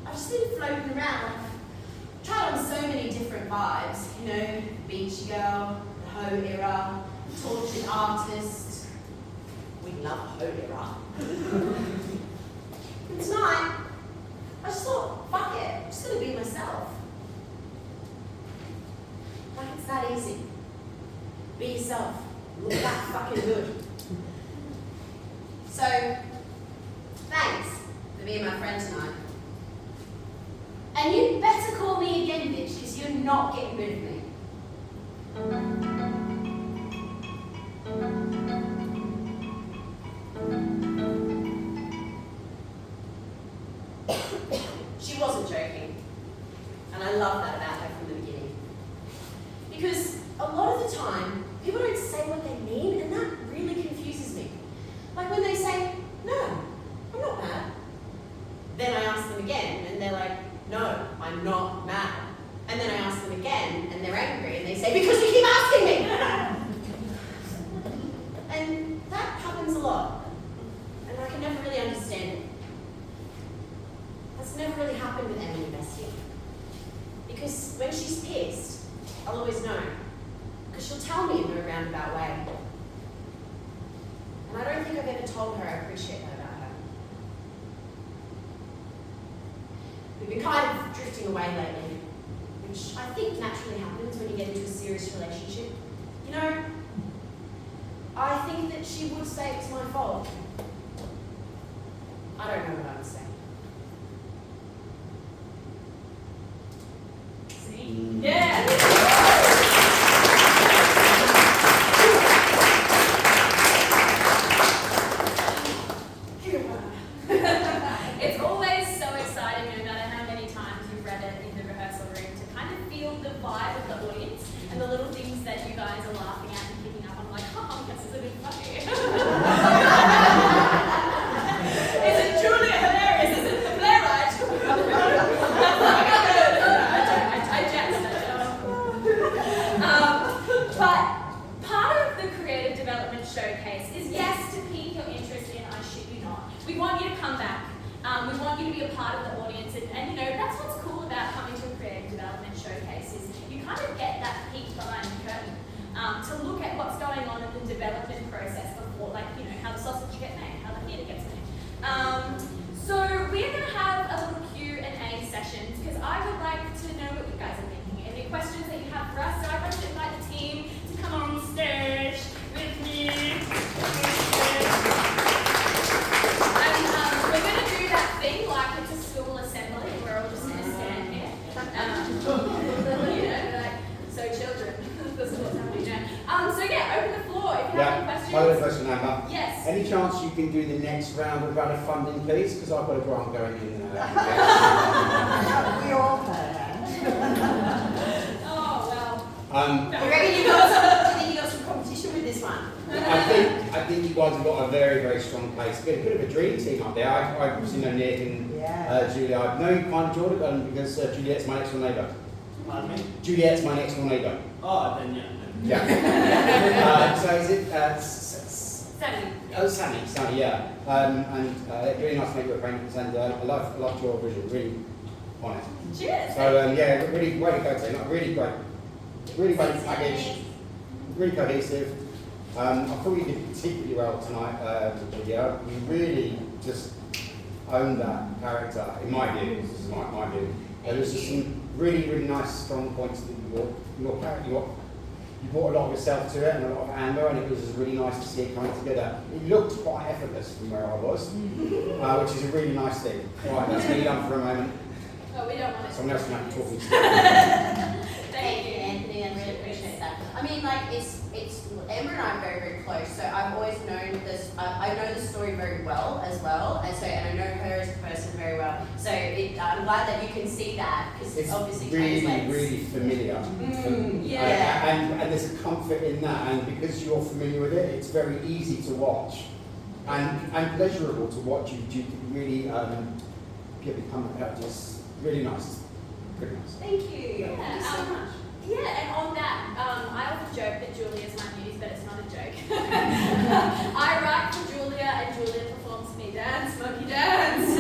I've just been floating around. I've tried on so many different vibes, beach girl, the hoe era, tortured artist. We love hoe era. And tonight, I just thought, fuck it, I'm just gonna be myself. Like it's that easy. Be yourself. Look that fucking good. So, thanks for being my friend tonight. And you better call me again, bitch, because you're not getting rid of me. She wasn't joking. I love that about her from the beginning. Because a lot of the time, people don't say what they mean, and that really confuses me. Like when they say, no, I'm not mad. Then I ask them again, and they're like, no, I'm not mad. And then I ask them again, and they're angry, and they say, because you keep asking me! And that happens a lot. And I can never really understand it. That's never really happened with Emily Messier. Because when she's pissed, I'll always know. Because she'll tell me in no roundabout way. And I don't think I've ever told her I appreciate that about her. We've been kind of drifting away lately, which I think naturally happens when you get into a serious relationship. You know, I think that she would say it's my fault. I don't know what I would say. See? Yeah! It's always so exciting, no matter how many times you've read it in the rehearsal room, to kind of feel the vibe of the audience and the little things that you guys are laughing at and picking up. I'm like, oh, this is a bit funny. Isn't Julia hilarious? Isn't the playwright? I jest. But part of the creative development showcase is, yes, to pique your interest in I Shit You Not. We want you to come back. We want you to be a part of the audience, and you know, that's what's cool about coming to a creative development showcase is you kind of get that peek behind the curtain to look at what's going on in the development process before, like, you know, how the sausage gets made, how the theatre gets made. So we're going to have a little Q&A sessions because I would like to know what you guys are thinking. Any questions that you have for us? So I'd like to invite the team to come on stage with me. And we're going to do that thing like it's a school assembly and we're all just going to stand here. You know, like, so children, this is what's happening now. So yeah, open the floor if you have any questions. My other question, Amber. Yes. Any chance you can do the next round of grant funding, please? Because I've got a grant going in. We all have. Oh, well. You reckon you got some competition with this one? I think you guys have got a very, very strong place. You've got a bit of a dream team up there. I obviously know Nick and Julia. I know you kind of Jordan because Juliet's my next door neighbour. Pardon me? Juliet's my next door neighbour. Oh, then yeah. Yeah. So is it Sammy. Oh, Sammy, yeah. And really nice to meet you, acquaintance, and I loved your visual, really on it. Cheers. So yeah, really way to go team. Really great package, really cohesive. I thought you did particularly well tonight, Julia. You really just owned that character, in my view. This is my view. There was just some really nice, strong points that you brought. You brought a lot of yourself to it and a lot of Amber, and it was just really nice to see it coming together. It looked quite effortless from where I was, which is a really nice thing. Right, that's me done for a moment. Oh, we don't want it. Someone else can have to talk to you. Thank you, Anthony. I really appreciate that. I mean, like, it's Emma and I are very, very close. So I've always known this. I know the story very well as well, and I know her as a person very well. So I'm glad that you can see that because it's obviously translates. really familiar. Yeah. And there's a comfort in that, and because you're familiar with it, it's very easy to watch, and pleasurable to watch you really become just really nice, pretty nice. Thank you. Yeah, Thank you so much. Yeah, and on that, I often joke that Julia's my muse, but it's not a joke. I write for Julia, and Julia performs me dance, monkey dance.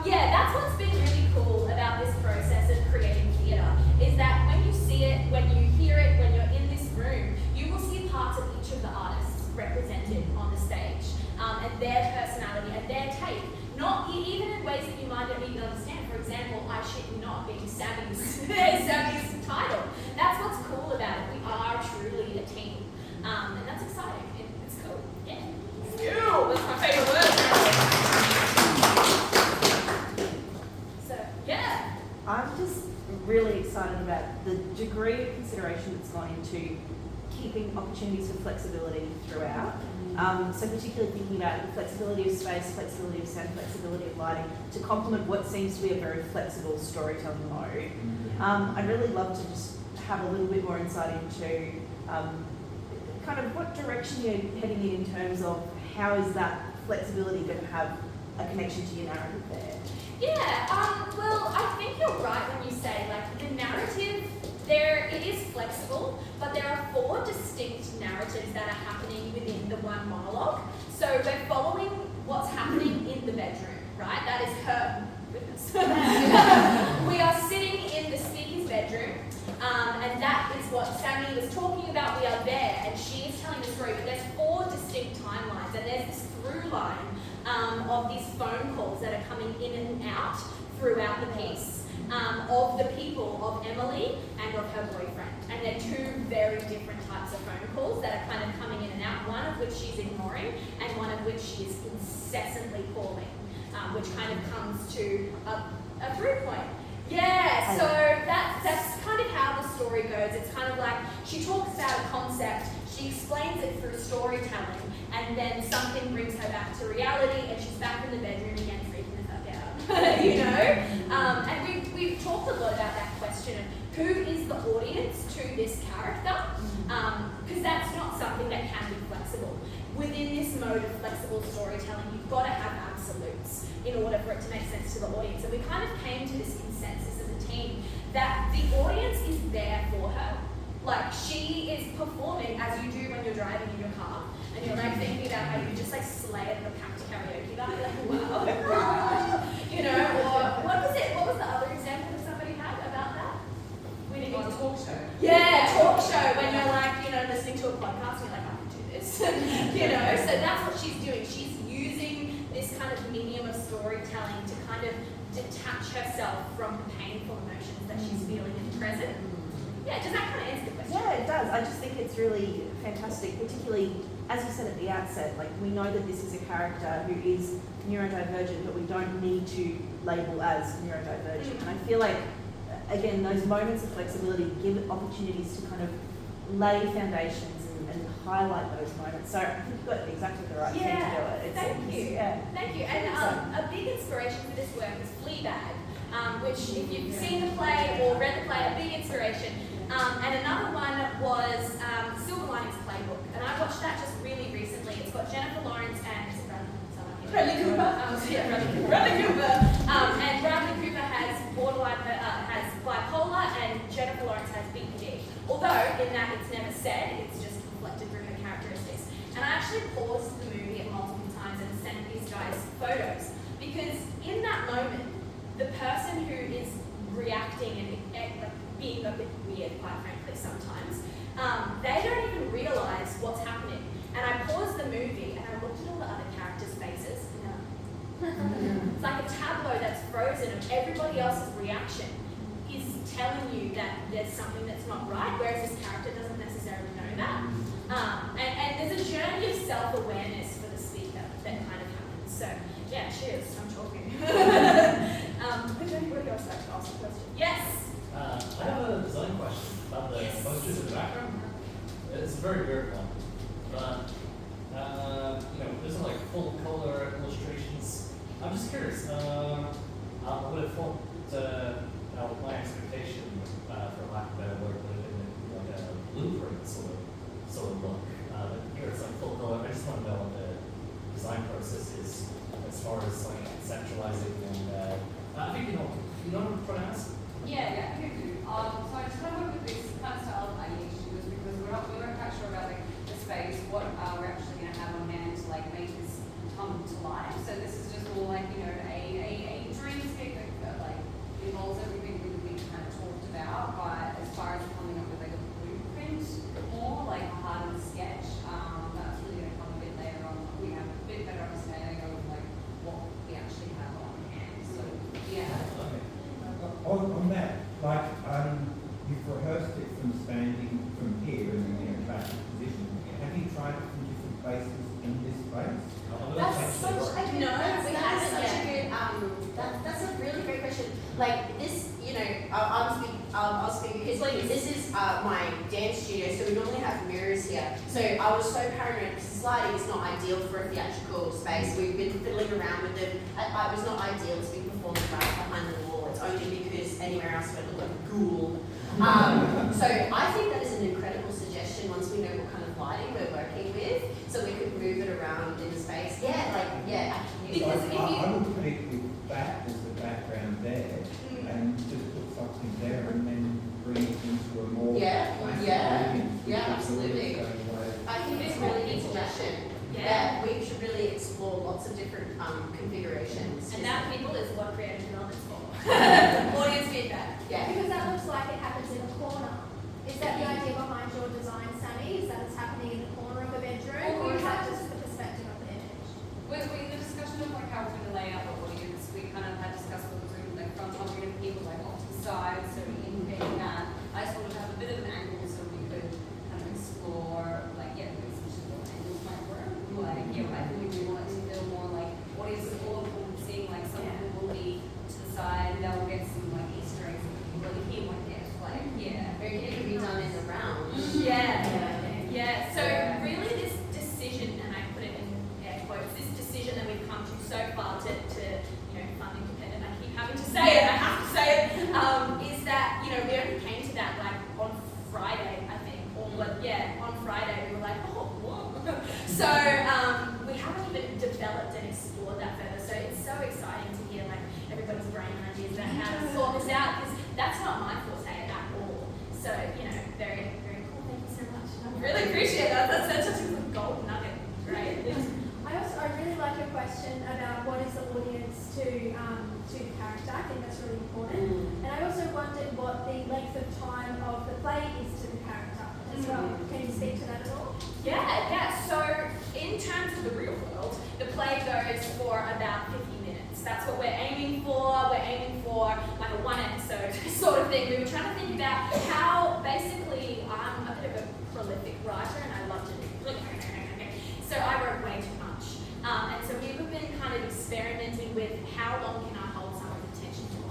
Yeah, that's what's been really cool about this process of creating theatre, is that when you see it, when you hear it, when you're in this room, you will see parts of each of the artists represented on the stage, and their personality and their take. Not even in ways that you might not even understand. For example, I Shit You Not being Sammy's title. That's what's cool about it. We are truly a team. And that's exciting. It's cool. Yeah. Ew, that's my favorite word. So, yeah. I'm just really excited about the degree of consideration that's gone into keeping opportunities for flexibility throughout. So particularly thinking about the flexibility of space, flexibility of sound, flexibility of lighting, to complement what seems to be a very flexible storytelling mode. I'd really love to just have a little bit more insight into kind of what direction you're heading in terms of how is that flexibility going to have a connection to your narrative there? Yeah, well, I think you're right when you say, like, the narrative, it is flexible, but there are 4 distinct narratives that are happening within the one monologue. So we're following what's happening in the bedroom, right? That is her witness. We are sitting in the speaker's bedroom, and that is what Sammy was talking about. We are there, and she is telling the story, but there's 4 distinct timelines, and there's this through line of these phone calls that are coming in and out throughout the piece of the people, of Emily and of her boyfriend. And they're 2 very different types of phone calls that are kind of coming in and out, one of which she's ignoring and one of which she is incessantly calling, which kind of comes to a through point. Yeah, so that's kind of how the story goes. It's kind of like she talks about a concept, she explains it through storytelling, and then something brings her back to reality, and she's back in the bedroom again, freaking the fuck out. You know? And we've talked a lot about that question of who is the audience to this character, because that's not something that can be flexible. Within this mode of flexible storytelling, you've got to have absolutes in order for it to make sense to the audience. And we kind of came to this consensus as a team that the audience is there for her. Like, she is performing as you do when you're driving in your car, and you're like thinking about how you just like slay it at a packed karaoke night. You're like, wow. You know, or what was it? What was the other example that somebody had about that? We didn't Like a talk show. Yeah, talk show, when you're like, you know, listening to a podcast, and you're like, I can do this. You know, so that's what she's doing. She's using this kind of medium of storytelling to kind of detach herself from the painful emotions that she's feeling in the present. Yeah, does that kind of answer the question? Yeah, it does. I just think it's really fantastic, particularly, as you said at the outset, like, we know that this is a character who is neurodivergent, but we don't need to label as neurodivergent. And I feel like, again, those moments of flexibility give opportunities to kind of lay foundations and highlight those moments. So I think you've got exactly the right thing to do it. Thank you. Yeah. Thank you. And a big inspiration for this work is Fleabag, which, if you've seen the play or read the play, a big inspiration. And another one was Silver Linings Playbook, and I watched that just really recently. It's got Jennifer Lawrence and Bradley Cooper. Bradley Cooper. And Bradley Cooper has borderline, has bipolar, and Jennifer Lawrence has BPD. Although in that it's never said, it's just reflected through her characteristics. And I actually paused the movie at multiple times and sent these guys photos, because in that moment, the person who is reacting and being a bit weird, quite frankly, sometimes, they don't even realise what's happening. And I paused the movie and I looked at all the other characters' faces. It's like a tableau that's frozen of everybody else's reaction is telling you that there's something that's not right, whereas this character doesn't necessarily know that. And there's a journey of self-awareness for the speaker that kind of happens. So, yeah, cheers, I'm talking. Would anybody else like to ask a question? Yes? I have a design question about the posters in the background. It's a very weird one, but you know, there's like full color illustrations. I'm just curious. I would have thought my expectation, for lack of a better word, would have been like a blueprint sort of look. But here it's like full color. I just want to know what the design process is as far as like conceptualizing and I think you know what I'm trying to ask. Yeah, I think I do. So I just kind of went with this kind of style of ideation was because we weren't quite sure about like the space, what we're actually going to have on hand to like make this come to life. So this is just more like, you know, a dreamscape that like involves everything we kind of talked about, but as far as coming up with like a blueprint, more like a hardened sketch, that's really going to come a bit later on. We have a bit better understanding of like what we actually have on hand. So yeah. Okay. On that, like, you've rehearsed it from standing from here and in a classic position. Have you tried it from different places in this place? That's such a that's a really great question. Like this, you know, I'm I'll speak because this is my dance studio, so we normally have mirrors here. So I was so paranoid because lighting is not ideal for a theatrical space. We've been fiddling around with it. It was not ideal to be performing right behind the wall. It's only because anywhere else would look like a ghoul. So I think that is an incredible suggestion once we know what kind of lighting we're working with, so we could move it around in the space. Because if you- I would put it with that as the background there, and just put something there, and then bring it into a more Yeah, classic yeah, audience, which yeah, is absolutely. always going away. I think it's a really good suggestion. Yeah. We should really explore lots of different configurations. And that, people, is what creative development's for. Audience feedback. Yeah. Because that looks like it happens in a corner. Is that the idea behind your design, Sammy? Is that it's happening in the corner of a bedroom, or is that just the perspective of the image? With the discussion of like how we're going to lay out the audience, we kind of had discussed what was going like front on bringing people like off to the side, so indicating that. I just wanted to have a bit of an angle so we could kind of explore like there's some little angles might work. Like I think we want it to feel more like audience is all seeing like some people will be to the side, they'll get some like Easter eggs and people really hear what they're like It can be done in the round. Yeah. So really this decision, and I put it in air quotes, this decision that we've come to so far to fund independent, I keep having to say it, I have to say it, is that, we only came to that like on Friday, I think, on Friday we were like, oh, whoa. So we haven't even developed and explored that further, so it's so exciting to hear like everybody's brain ideas about how to sort this out, because that's not my forte at all. So, very, very cool. Thank you so much. I really appreciate that. That's such a good gold nugget. Great. I really like your question about what is the audience to the character. I think that's really important. And I also wondered what the length of time of the play is to the character as well. Can you speak to that at all? Yeah. So in terms of the real world, the play goes for about 50 minutes. That's what we're aiming for. We're aiming for like a one episode sort of thing. We were trying to think about how basically I'm a bit of a prolific writer and I love to do. So I wrote way too much. And so we've been kind of experimenting with how long can I hold someone's attention for?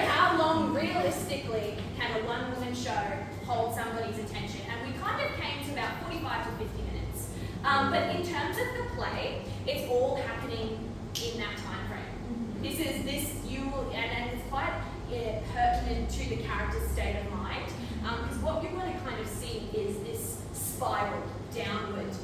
How long realistically can a one-woman show hold somebody's attention? And we kind of came to about 45 to 50 minutes. But in terms of the play, it's all happening in that time frame. And it's quite pertinent to the character's state of mind. Because what you're going to kind of see is this spiral downward.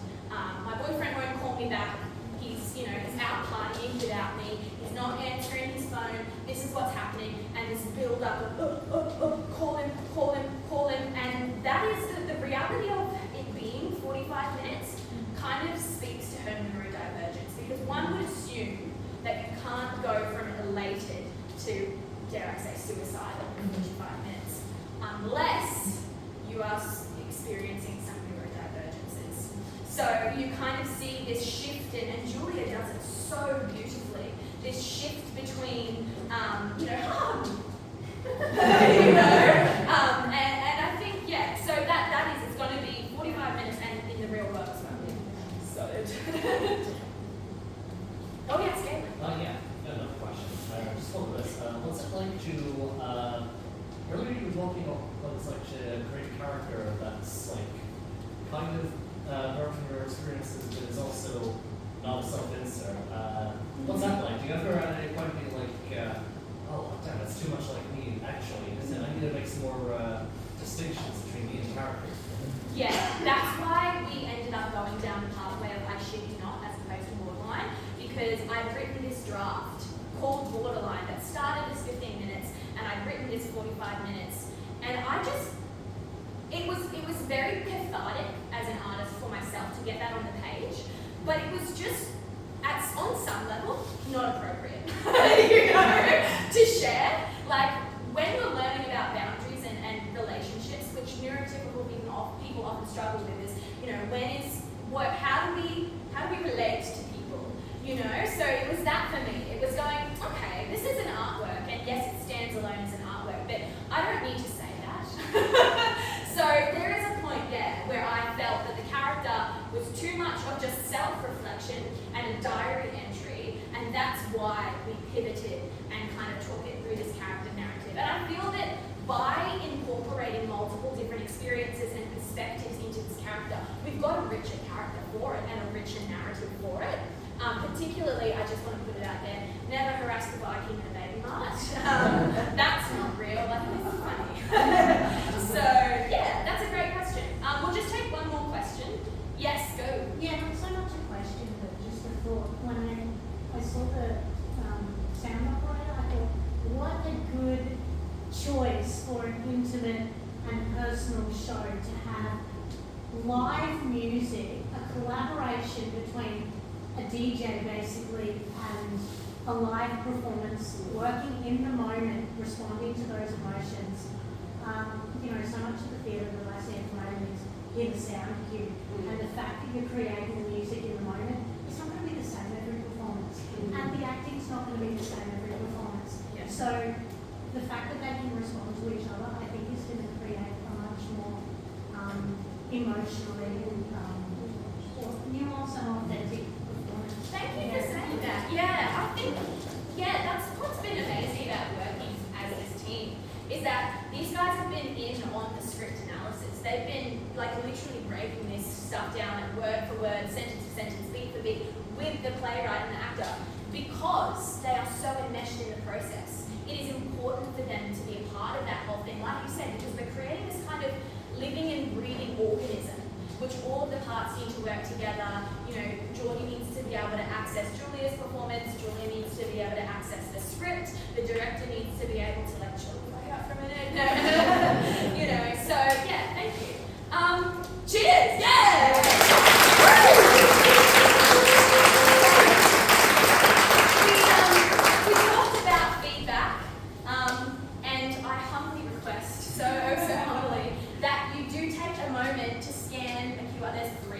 My boyfriend won't call me back. He's out partying without me. He's not answering his phone. This is what's happening. And this build up of call him. And that is the reality of it being 45 minutes kind of speaks to her neurodivergence. Because one would assume that you can't go from elated to, dare I say, suicidal in 45 minutes. Unless you are experiencing some neurodivergences. So you kind of see this shift in, and Julia does it so beautifully, this shift between, and I think, so that is, it's going to be 45 minutes and in the real world as well. So, oh yes, Gabriel. Yeah, another question. Just hold this. What's it like to, earlier you were talking about what it's like to create a character that's like, kind of, learn from your experiences, but is also not a self-insert. What's that like? Do you ever at any point be like, oh, damn, it's too much like me, actually, because then I need to make some more distinctions between me and character? Yeah, that's why we ended up going down the pathway of I shit you not as opposed to Borderline, because I've written this draft called Borderline that started as 15 minutes, and I've written this 45 minutes, and it was very cathartic as an artist for myself to get that on the page, but it was just, on some level, not appropriate, to share. Like, when we're learning about boundaries and relationships, which neurotypical people often struggle with, is, how do we relate to people, So it was that for me. It was going, okay, this is an artwork, and yes, it stands alone as an artwork, but I don't need to say that. So there is a point there where I felt that the character was too much of just self-reflection and a diary entry, and that's why we pivoted and kind of took it through this character narrative. And I feel that by image and narrative for it. Particularly, I just want to put it out there, never harass the Viking in a baby mart. That's not real, but it's funny. So, yeah, that's a great question. We'll just take one more question. Yes, go. Yeah, not so much a question, but just a thought. When I saw the sound operator, I thought, what a good choice for an intimate and personal show to have live music, a collaboration between a DJ basically and a live performance, working in the moment, responding to those emotions. So much of the theatre that I see at the moment is hear the sound cue, and the fact that you're creating the music in the moment, it's not going to be the same every performance, and the acting's not going to be the same every performance. Yeah. So the fact that they can respond to each other, I think, is going to create a much more emotionally nuanced and authentic performance. Thank you for saying that. Yeah, I think, that's what's been amazing about working as this team, is that these guys have been in on the script analysis. They've been literally breaking this stuff down like word for word, sentence for sentence, beat for beat with the playwright and the actor, because they are so enmeshed in the process. It is important for them to be a part of that whole thing, like you said, because we're creating this kind of living and breathing organism, which all of the parts need to work together. Geordie needs to be able to access Julia's performance, Julia needs to be able to access the script, the director needs to be able to chill the fuck out for a minute. So yeah, thank you. Cheers! Yeah! We talked about feedback, and I humbly request, so humbly, that you do take a moment to scan the QR. There's 3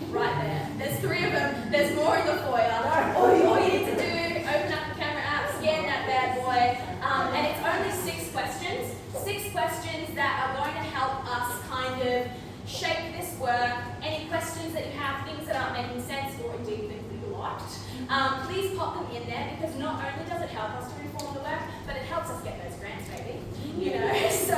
right there. There's 3 of them. There's more in the foyer. All you need to do, open up the camera app, scan that bad boy, and it's only 6 questions. 6 questions that are going to help us kind of shape this work. Any questions that you have, things that aren't making sense, or indeed things that you liked, please pop them in there, because not only does it help us to inform the work, but it helps us get those grants, baby. So